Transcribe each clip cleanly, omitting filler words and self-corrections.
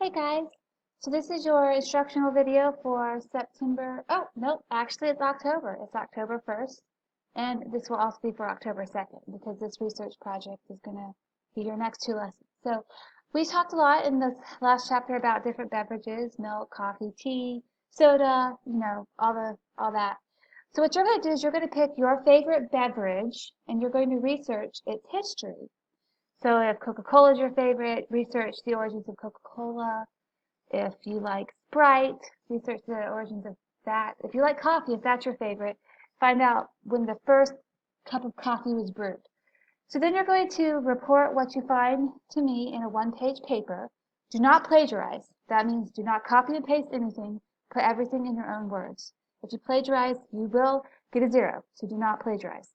Hey guys, so this is your instructional video for September, oh nope, actually it's October. It's October 1st, and this will also be for October 2nd because this research project is going to be your next two lessons. So we talked a lot in this last chapter about different beverages, milk, coffee, tea, soda, all that. So what you're going to do is you're going to pick your favorite beverage and you're going to research its history. So if Coca-Cola is your favorite, research the origins of Coca-Cola. If you like Sprite, research the origins of that. If you like coffee, if that's your favorite, find out when the first cup of coffee was brewed. So then you're going to report what you find to me in a one-page paper. Do not plagiarize. That means do not copy and paste anything. Put everything in your own words. If you plagiarize, you will get a 0. So do not plagiarize.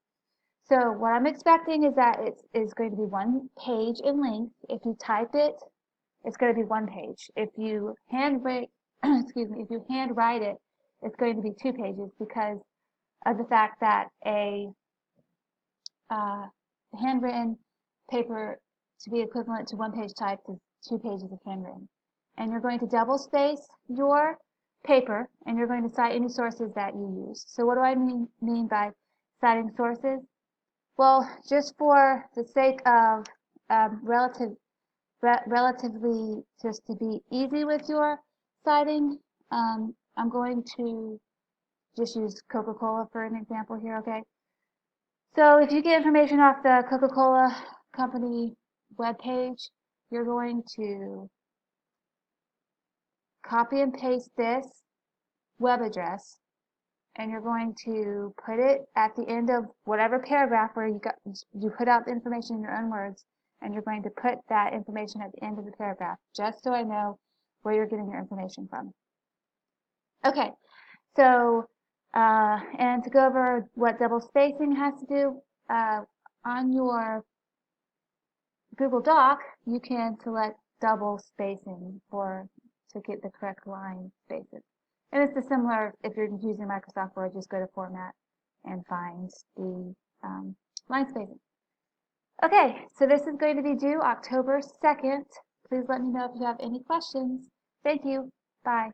So what I'm expecting is that it is going to be 1 page in length. If you type it, it's going to be 1 page. If you handwrite, if you handwrite it, it's going to be 2 pages because of the fact that a handwritten paper to be equivalent to 1 page typed is 2 pages of handwritten. And you're going to double space your paper and you're going to cite any sources that you use. So what do I mean by citing sources? Well, just for the sake of relatively just to be easy with your citing, I'm going to just use Coca-Cola for an example here, okay? So if you get information off the Coca-Cola company webpage, you're going to copy and paste this web address and you're going to put it at the end of whatever paragraph where you put out the information in your own words, and you're going to put that information at the end of the paragraph, just so I know where you're getting your information from. Okay, so, and to go over what double spacing has to do, on your Google Doc, you can select double spacing to get the correct line spaces. And it's the similar if you're using Microsoft Word, just go to Format and find the line spacing. Okay, so this is going to be due October 2nd. Please let me know if you have any questions. Thank you. Bye.